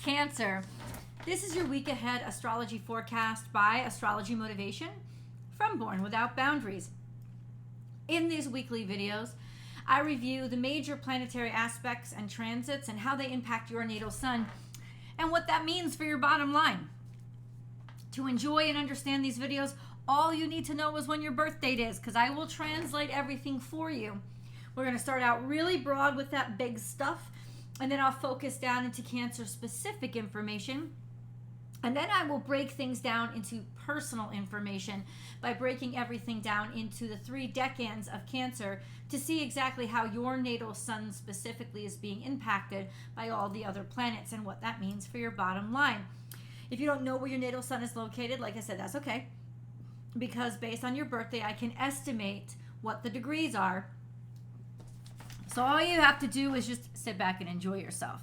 Cancer. This is your week ahead astrology forecast by Astrology Motivation from Born Without Boundaries. In these weekly videos, I review the major planetary aspects and transits and how they impact your natal sun and what that means for your bottom line. To enjoy and understand these videos, all you need to know is when your birth date is, because I will translate everything for you. We're going to start out really broad with that big stuff, and then I'll focus down into Cancer specific information. And then I will break things down into personal information by breaking everything down into the 3 decans of Cancer to see exactly how your natal sun specifically is being impacted by all the other planets and what that means for your bottom line. If you don't know where your natal sun is located, like I said, that's okay. Because based on your birthday, I can estimate what the degrees are. So all you have to do is just sit back and enjoy yourself.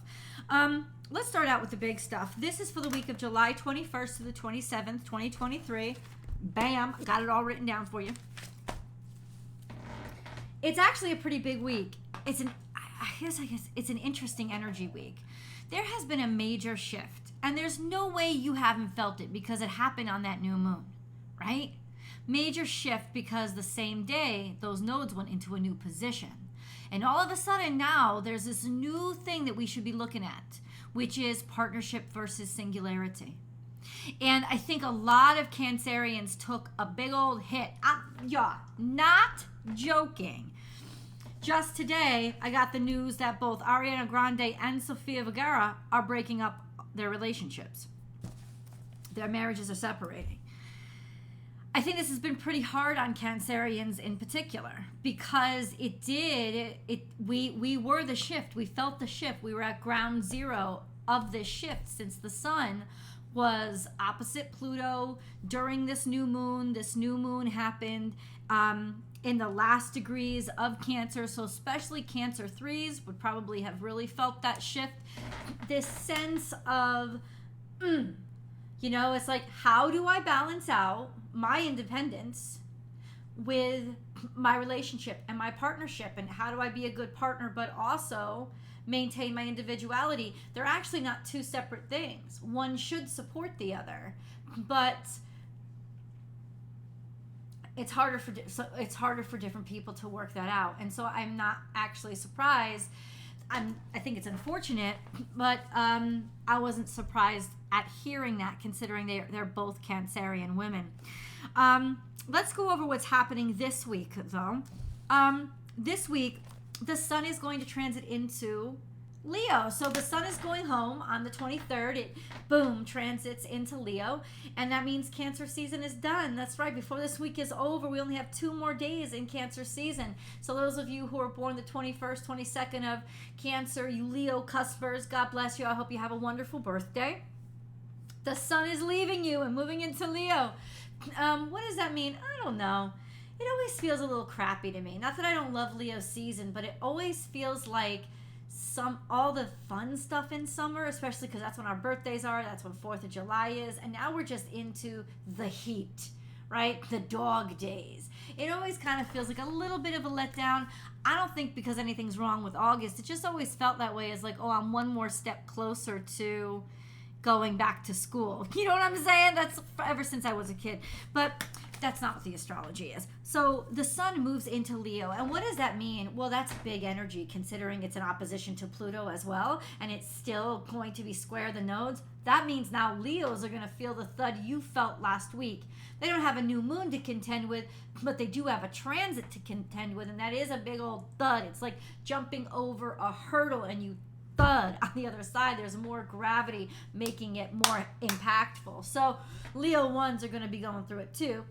Let's start out with the big stuff. This is for the week of July 21st to the 27th, 2023. Bam, got it all written down for you. It's actually a pretty big week. I guess it's an interesting energy week. There has been a major shift, and there's no way you haven't felt it because it happened on that new moon, right? Major shift because the same day those nodes went into a new position. And all of a sudden now there's this new thing that we should be looking at, which is partnership versus singularity. And I think a lot of Cancerians took a big old hit. Not joking. Just today, I got the news that both Ariana Grande and Sofia Vergara are breaking up their relationships. Their marriages are separating. I think this has been pretty hard on Cancerians in particular because we were the shift. We felt the shift. We were at ground zero of this shift since the sun was opposite Pluto during this new moon. This new moon happened in the last degrees of Cancer. So especially Cancer 3s would probably have really felt that shift. This sense of, it's like, how do I balance out my independence with my relationship and my partnership, and how do I be a good partner but also maintain my individuality? They're actually not two separate things. One should support the other, but it's harder for different people to work that out. And so I'm not actually surprised. I think it's unfortunate, but I wasn't surprised at hearing that, considering they're both Cancerian women. Let's go over what's happening this week, though. This week, the sun is going to transit into Leo. So the sun is going home on the 23rd. It, transits into Leo. And that means Cancer season is done. That's right. Before this week is over, we only have 2 more days in Cancer season. So those of you who are born the 21st, 22nd of Cancer, you Leo cuspers, God bless you. I hope you have a wonderful birthday. The sun is leaving you and moving into Leo. What does that mean? I don't know. It always feels a little crappy to me. Not that I don't love Leo season, but it always feels like all the fun stuff in summer, especially because that's when our birthdays are, that's when 4th of July is, and now we're just into the heat, right? The dog days. It always kind of feels like a little bit of a letdown. I don't think because anything's wrong with August. It just always felt that way, as like, oh, I'm one more step closer to going back to school. You know what I'm saying? That's ever since I was a kid. But that's not what the astrology is. So the sun moves into Leo. And what does that mean? Well, that's big energy, considering it's in opposition to Pluto as well. And it's still going to be square the nodes. That means now Leos are going to feel the thud you felt last week. They don't have a new moon to contend with, but they do have a transit to contend with. And that is a big old thud. It's like jumping over a hurdle and you thud on the other side. There's more gravity, making it more impactful. So Leo ones are going to be going through it too.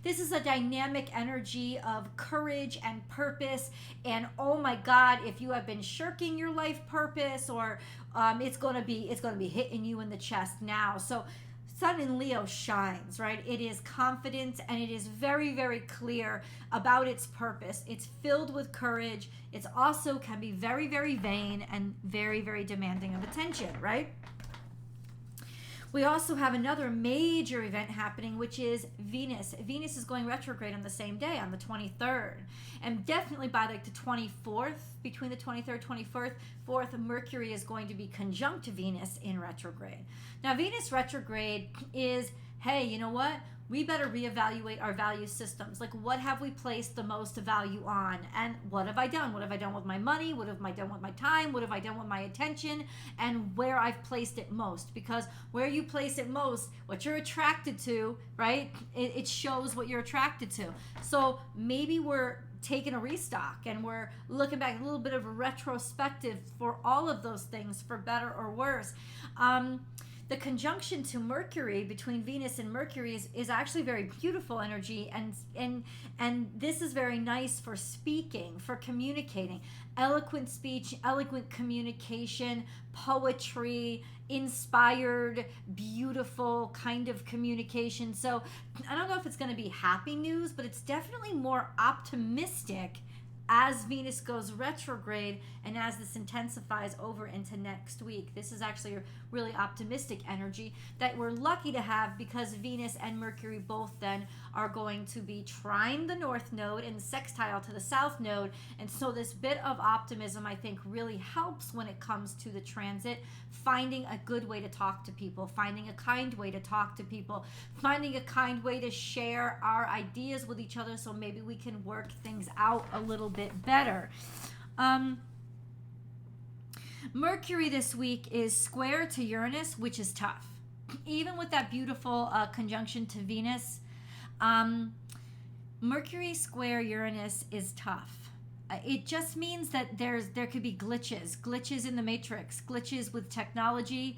This is a dynamic energy of courage and purpose. And oh my God, if you have been shirking your life purpose, or it's going to be hitting you in the chest now. So Sun in Leo shines, right? It is confident and it is very, very clear about its purpose. It's filled with courage. It's also can be very, very vain and very, very demanding of attention, right? We also have another major event happening, which is Venus. Venus is going retrograde on the same day, on the 23rd. And definitely by like the 24th, between the 23rd, 24th, Mercury is going to be conjunct Venus in retrograde. Now, Venus retrograde is, hey, you know what? We better reevaluate our value systems. Like, what have we placed the most value on? And what have I done? What have I done with my money? What have I done with my time? What have I done with my attention? And where I've placed it most. Because where you place it most, what you're attracted to, right? It shows what you're attracted to. So maybe we're taking a restock and we're looking back, a little bit of a retrospective for all of those things, for better or worse. The conjunction to Mercury between Venus and Mercury is actually very beautiful energy, and this is very nice for speaking, for communicating. Eloquent speech, eloquent communication, poetry, inspired, beautiful kind of communication. So I don't know if it's going to be happy news, but it's definitely more optimistic as Venus goes retrograde and as this intensifies over into next week. This is actually a really optimistic energy that we're lucky to have, because Venus and Mercury both then are going to be trine the north node and sextile to the south node. And so this bit of optimism, I think, really helps when it comes to the transit, finding a good way to talk to people, finding a kind way to talk to people, finding a kind way to share our ideas with each other, so maybe we can work things out a little bit better. Mercury this week is square to Uranus, which is tough. Even with that beautiful conjunction to Venus, Mercury square Uranus is tough. It just means that there could be glitches in the matrix, glitches with technology,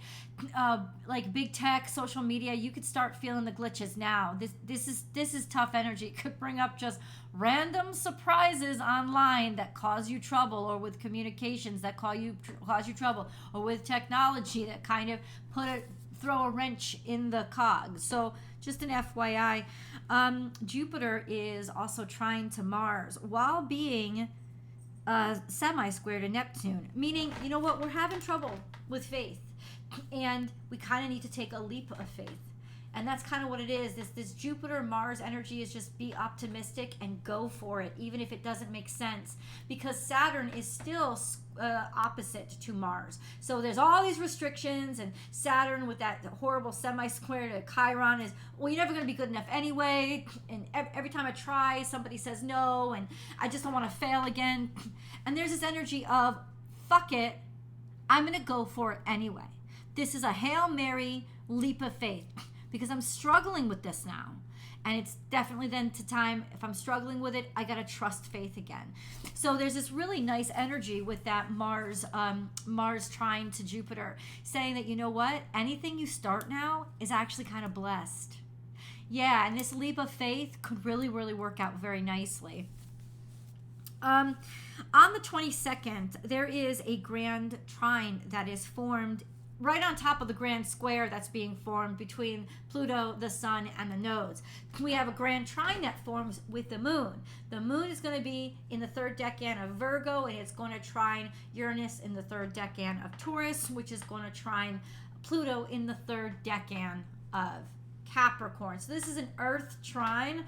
like big tech, social media. You could start feeling the glitches now. This is tough energy. It could bring up just random surprises online that cause you trouble, or with communications that cause you trouble, or with technology that kind of throw a wrench in the cog. So just an FYI, Jupiter is also trine to Mars while being semi-square to Neptune, meaning, you know what, we're having trouble with faith, and we kind of need to take a leap of faith. And that's kind of what it is. This Jupiter-Mars energy is just be optimistic and go for it, even if it doesn't make sense, because Saturn is still opposite to Mars. So there's all these restrictions, and Saturn with that horrible semi-square to Chiron is, well, you're never going to be good enough anyway, and every time I try, somebody says no, and I just don't want to fail again. And there's this energy of, fuck it, I'm going to go for it anyway. This is a Hail Mary leap of faith, because I'm struggling with this now. And it's definitely then to time, if I'm struggling with it, I got to trust faith again. So there's this really nice energy with that Mars trine to Jupiter, saying that, you know what, anything you start now is actually kind of blessed. Yeah, and this leap of faith could really, really work out very nicely. On the 22nd, there is a grand trine that is formed right on top of the grand square that's being formed between Pluto, the Sun, and the nodes. We have a grand trine that forms with the Moon. The Moon is going to be in the third decan of Virgo, and it's going to trine Uranus in the third decan of Taurus, which is going to trine Pluto in the third decan of Capricorn. So this is an Earth trine.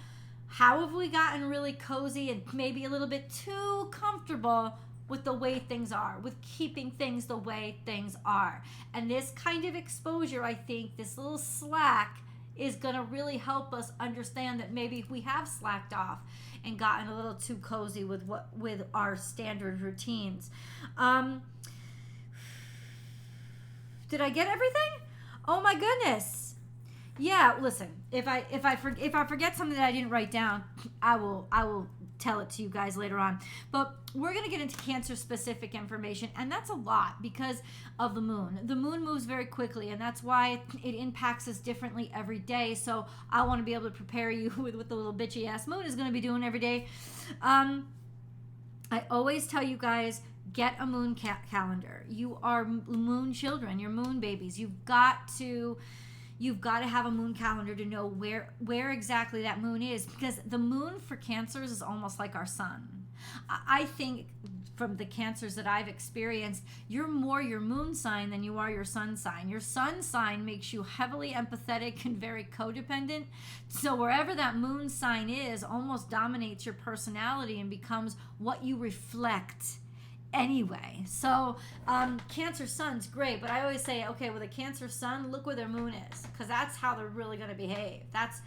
How have we gotten really cozy and maybe a little bit too comfortable with the way things are, with keeping things the way things are? And this kind of exposure, I think, this little slack is going to really help us understand that maybe we have slacked off and gotten a little too cozy with our standard routines. Did I get everything? Oh my goodness. Yeah, listen, if I forget something that I didn't write down, I will tell it to you guys later on. But we're going to get into Cancer specific information, and that's a lot because of the moon. The moon moves very quickly, and that's why it impacts us differently every day. So I want to be able to prepare you with what the little bitchy ass moon is going to be doing every day. I always tell you guys, get a moon calendar. You are moon children, you're moon babies. You've got to have a moon calendar to know where exactly that moon is, because the moon for Cancers is almost like our sun. I think from the Cancers that I've experienced, you're more your moon sign than you are your sun sign. Your sun sign makes you heavily empathetic and very codependent. So wherever that moon sign is, almost dominates your personality and becomes what you reflect anyway. So Cancer sun's great, but I always say, okay, with a Cancer sun, look where their moon is, because that's how they're really going to behave. That's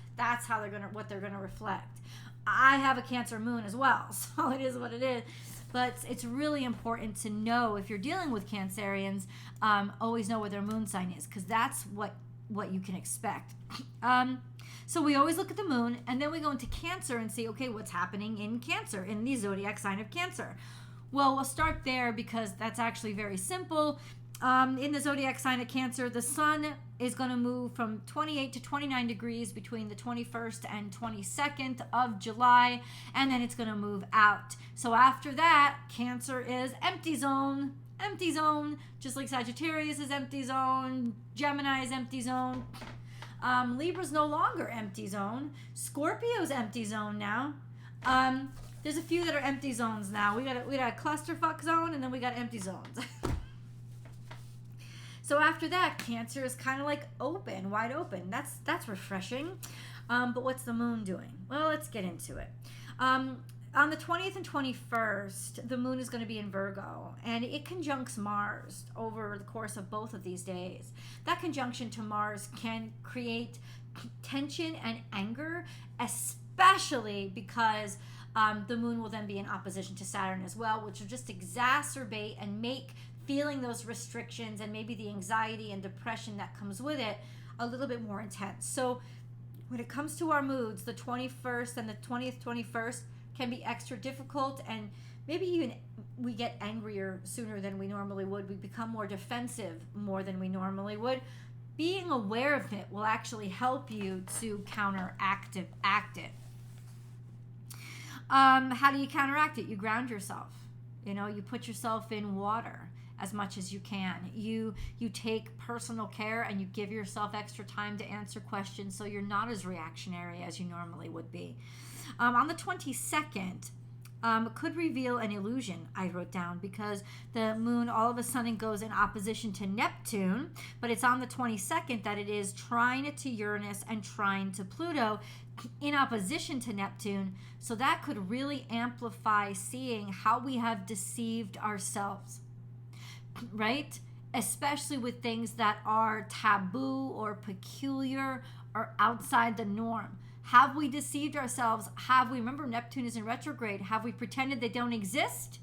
how what they're going to reflect. I have a Cancer moon as well, so it is what it is. But it's really important to know, if you're dealing with Cancerians, always know where their moon sign is, because that's what you can expect. So we always look at the moon, and then we go into Cancer and see, okay, what's happening in Cancer, in the zodiac sign of Cancer. Well, we'll start there because that's actually very simple. In the zodiac sign of Cancer, the sun is going to move from 28 to 29 degrees between the 21st and 22nd of July, and then it's going to move out. So after that, Cancer is empty zone, just like Sagittarius is empty zone, Gemini is empty zone. Libra's no longer empty zone. Scorpio's empty zone now. There's a few that are empty zones now. We got a clusterfuck zone, and then we got empty zones. So after that, Cancer is kind of like open, wide open. That's refreshing. But what's the moon doing? Well, let's get into it. On the 20th and 21st, the moon is going to be in Virgo, and it conjuncts Mars over the course of both of these days. That conjunction to Mars can create tension and anger, especially because the moon will then be in opposition to Saturn as well, which will just exacerbate and make feeling those restrictions and maybe the anxiety and depression that comes with it a little bit more intense. So when it comes to our moods, the 21st and the 20th, 21st can be extra difficult, and maybe even we get angrier sooner than we normally would. We become more defensive more than we normally would. Being aware of it will actually help you to counteract it. How do you counteract it? You ground yourself. You put yourself in water as much as you can. You take personal care, and you give yourself extra time to answer questions, so you're not as reactionary as you normally would be. On the 22nd, could reveal an illusion, I wrote down, because the moon all of a sudden goes in opposition to Neptune, but it's on the 22nd that it is trine to Uranus and trine to Pluto in opposition to Neptune. So that could really amplify seeing how we have deceived ourselves, right? Especially with things that are taboo or peculiar or outside the norm. Have we deceived ourselves? Remember, Neptune is in retrograde. Have we pretended they don't exist?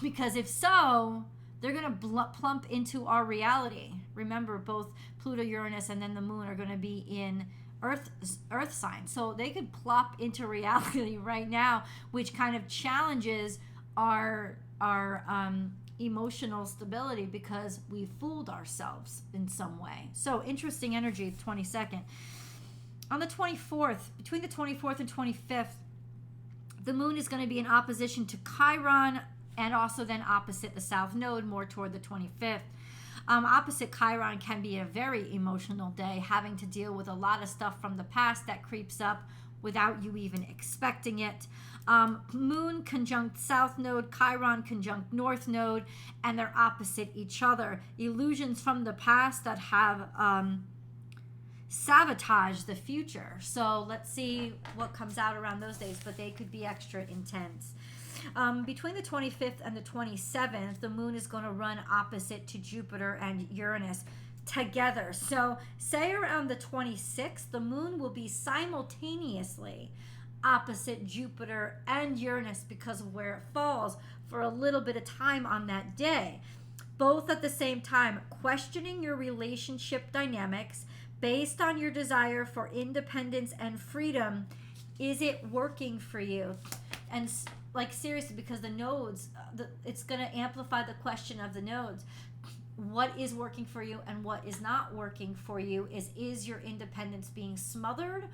Because if so, they're going to plump into our reality. Remember, both Pluto, Uranus, and then the moon are going to be in Earth sign. So they could plop into reality right now, which kind of challenges our emotional stability because we fooled ourselves in some way. So interesting energy, 22nd. On the 24th, between the 24th and 25th, the moon is going to be in opposition to Chiron and also then opposite the south node, more toward the 25th. Opposite Chiron can be a very emotional day, having to deal with a lot of stuff from the past that creeps up without you even expecting it. Moon conjunct south node, Chiron conjunct north node, and they're opposite each other. Illusions from the past that have sabotage the future. So let's see what comes out around those days, but they could be extra intense. Between the 25th and the 27th, the moon is going to run opposite to Jupiter and Uranus together. So say around the 26th, the moon will be simultaneously opposite Jupiter and Uranus because of where it falls for a little bit of time on that day. Both at the same time, questioning your relationship dynamics based on your desire for independence and freedom. Is it working for you? And like seriously, because the nodes, it's going to amplify the question of the nodes. What is working for you and what is not working for you? Is your independence being smothered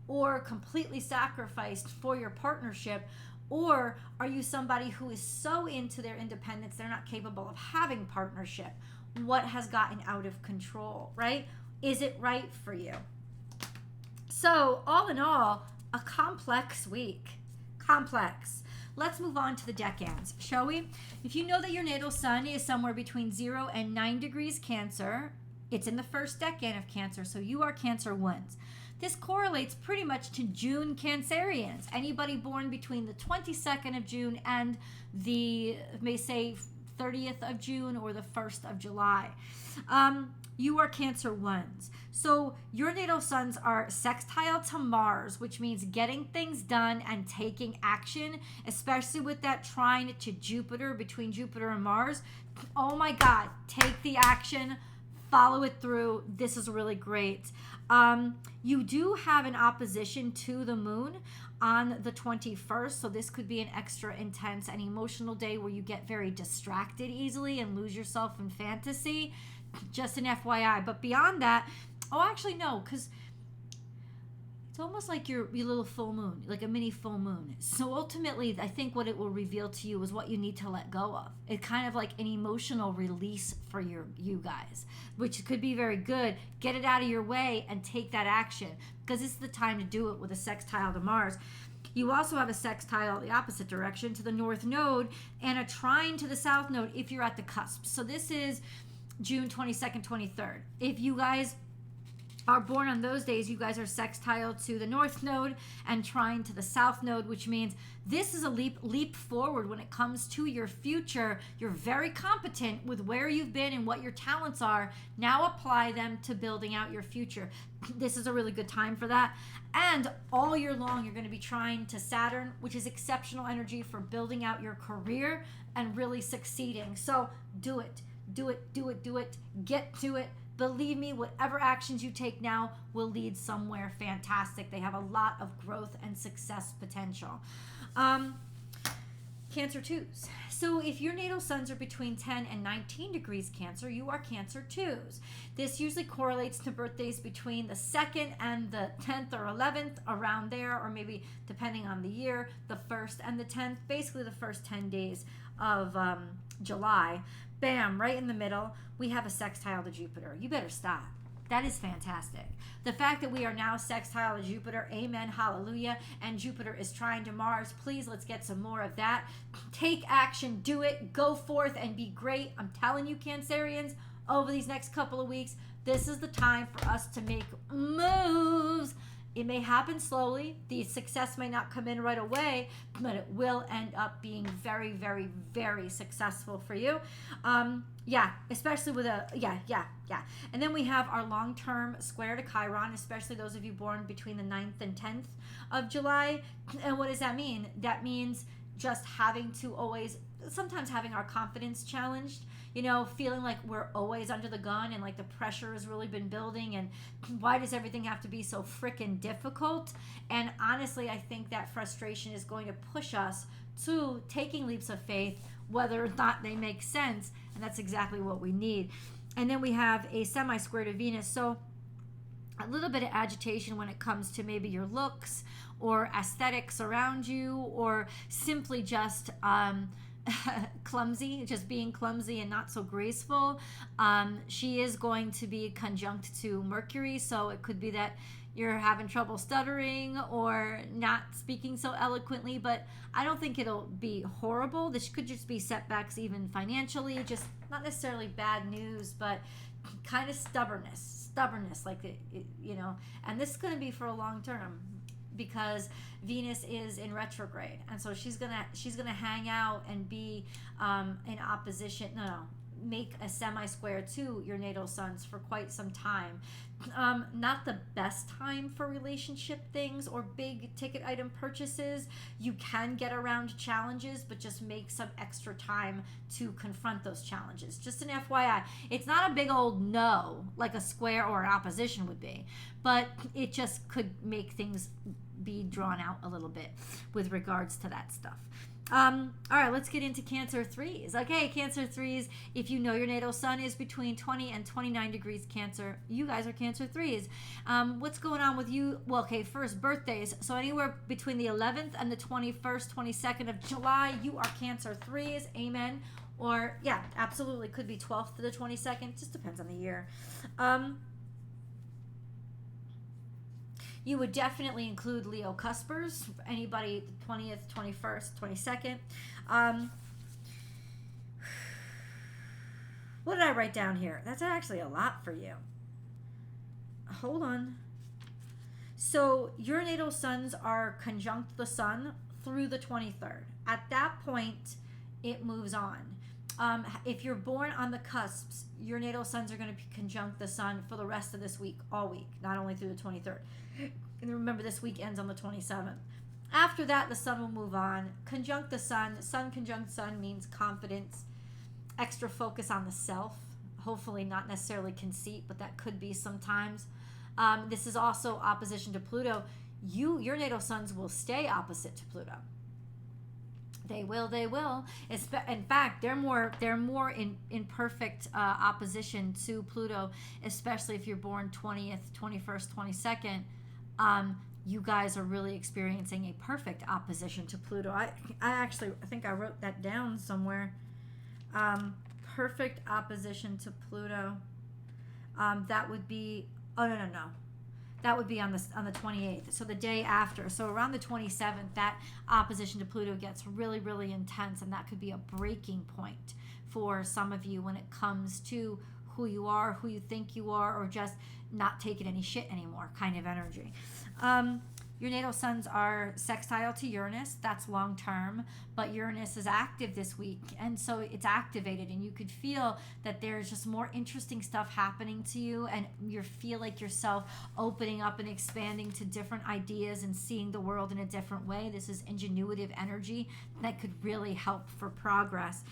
or completely sacrificed for your partnership? Or are you somebody who is so into their independence they're not capable of having partnership? What has gotten out of control, right? Is it right for you? So all in all, a complex week. Complex. let's move on to the decans, shall we? If you know that your natal sun is somewhere between 0 and 9 degrees Cancer, it's in the first decan of Cancer, so you are Cancer ones. This correlates pretty much to June Cancerians. Anybody born between the 22nd of June and the, may say, 30th of June or the 1st of July. You are Cancer ones. So your natal suns are sextile to Mars, which means getting things done and taking action, especially with that trine to Jupiter, between Jupiter and Mars. Oh my God, take the action, follow it through. This is really great. You do have an opposition to the moon on the 21st, so this could be an extra intense and emotional day where you get very distracted easily and lose yourself in fantasy. Just an FYI. But beyond that, oh, actually no, because it's almost like your little full moon, like a mini full moon. So ultimately, I think what it will reveal to you is what you need to let go of. It's kind of like an emotional release for you guys, which could be very good. Get it out of your way and take that action, because it's the time to do it with a sextile to Mars. You also have a sextile the opposite direction to the North Node and a trine to the South Node if you're at the cusp. So this is June 22nd, 23rd. If you guys are born on those days, you guys are sextile to the North Node and trine to the South Node, which means this is a leap forward when it comes to your future. You're very competent with where you've been and what your talents are. Now apply them to building out your future. This is a really good time for that. And all year long, you're going to be trine to Saturn, which is exceptional energy for building out your career and really succeeding. So do it. Do it, do it, do it. Get to it. Believe me, whatever actions you take now will lead somewhere fantastic. They have a lot of growth and success potential. Cancer 2s. So if your natal suns are between 10 and 19 degrees Cancer, you are Cancer 2s. This usually correlates to birthdays between the 2nd and the 10th or 11th, around there, or maybe depending on the year, the 1st and the 10th, basically the first 10 days of July. Bam, right in the middle, we have a sextile to Jupiter. You better stop. That is fantastic. The fact that we are now sextile to Jupiter, amen, hallelujah, and Jupiter is trine to Mars, please, let's get some more of that. Take action, do it, go forth and be great. I'm telling you, Cancerians, over these next couple of weeks, this is the time for us to make moves. It may happen slowly. The success may not come in right away, but it will end up being very, very, very successful for you. Yeah, especially with yeah. And then we have our long-term square to Chiron, especially those of you born between the 9th and 10th of July. And what does that mean? That means just having to always, sometimes having our confidence challenged, you know, feeling like we're always under the gun and like the pressure has really been building and why does everything have to be so freaking difficult? And honestly, I think that frustration is going to push us to taking leaps of faith, whether or not they make sense. And that's exactly what we need. And then we have a semi-square to Venus. So a little bit of agitation when it comes to maybe your looks or aesthetics around you, or simply just clumsy, just being clumsy and not so graceful. She is going to be conjunct to Mercury, so it could be that you're having trouble stuttering or not speaking so eloquently, but I don't think it'll be horrible. This could just be setbacks even financially, just not necessarily bad news, but kind of stubbornness, like it, you know, and this is going to be for a long term because Venus is in retrograde, and so she's gonna hang out and be in opposition. Make a semi-square to your natal suns for quite some time. Not the best time for relationship things or big ticket item purchases. You can get around challenges, but just make some extra time to confront those challenges. Just an FYI, it's not a big old no like a square or an opposition would be, but it just could make things be drawn out a little bit with regards to that stuff. All right, let's get into Cancer 3s. Okay, Cancer 3s, if you know your natal sun is between 20 and 29 degrees Cancer, you guys are Cancer 3s. What's going on with you? Well, okay, first, birthdays. So anywhere between the 11th and the 21st, 22nd of July, you are Cancer 3s. Amen. Or, yeah, absolutely. Could be 12th to the 22nd. Just depends on the year. You would definitely include Leo cuspers, anybody 20th, 21st, 22nd. What did I write down here? That's actually a lot for you. Hold on. So your natal suns are conjunct the sun through the 23rd. At that point, it moves on. If you're born on the cusps, your natal suns are going to be conjunct the sun for the rest of this week, all week, not only through the 23rd. And remember, this week ends on the 27th. After that, the sun will move on. Conjunct the sun. Sun conjunct sun means confidence, extra focus on the self. Hopefully not necessarily conceit, but that could be sometimes. This is also opposition to Pluto. Your natal suns will stay opposite to Pluto. They will. In fact, they're more in perfect opposition to Pluto, especially if you're born 20th, 21st, 22nd. You guys are really experiencing a perfect opposition to Pluto. I think I wrote that down somewhere. Perfect opposition to Pluto. That would be, no. That would be on the 28th, so the day after. So around the 27th, that opposition to Pluto gets really, really intense, and that could be a breaking point for some of you when it comes to who you are, who you think you are, or just not taking any shit anymore kind of energy. Your natal suns are sextile to Uranus. That's long term, but Uranus is active this week, and so it's activated, and you could feel that there's just more interesting stuff happening to you, and you feel like yourself opening up and expanding to different ideas and seeing the world in a different way. This is ingenuitive energy that could really help for progress.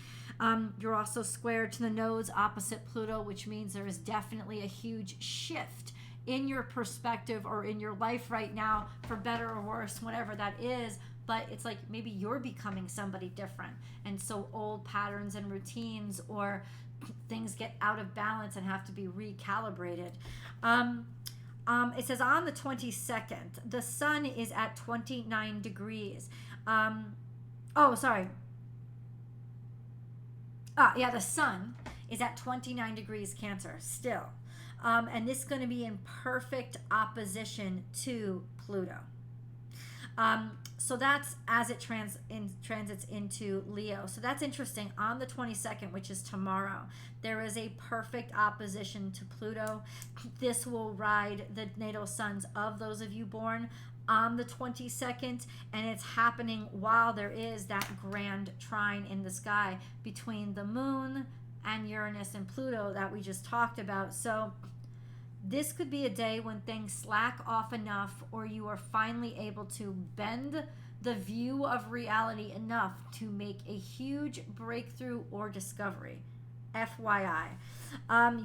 You're also squared to the nodes opposite Pluto, which means there is definitely a huge shift in your perspective or in your life right now, for better or worse, whatever that is. But it's like maybe you're becoming somebody different, and so old patterns and routines or things get out of balance and have to be recalibrated. It says on the 22nd, the sun is at 29 degrees. The sun is at 29 degrees Cancer still. And this is going to be in perfect opposition to Pluto. So that's as it transits into Leo. So that's interesting. On the 22nd, which is tomorrow, there is a perfect opposition to Pluto. This will ride the natal suns of those of you born on the 22nd, and it's happening while there is that grand trine in the sky between the moon and Uranus and Pluto that we just talked about. So this could be a day when things slack off enough, or you are finally able to bend the view of reality enough to make a huge breakthrough or discovery. FYI.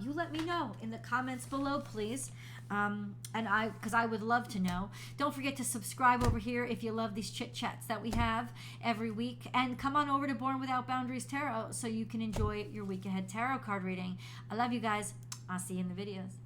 You let me know in the comments below, please. Because I would love to know. Don't forget to subscribe over here if you love these chit chats that we have every week, and come on over to Born Without Boundaries Tarot so you can enjoy your week ahead tarot card reading. I love you guys. I'll see you in the videos.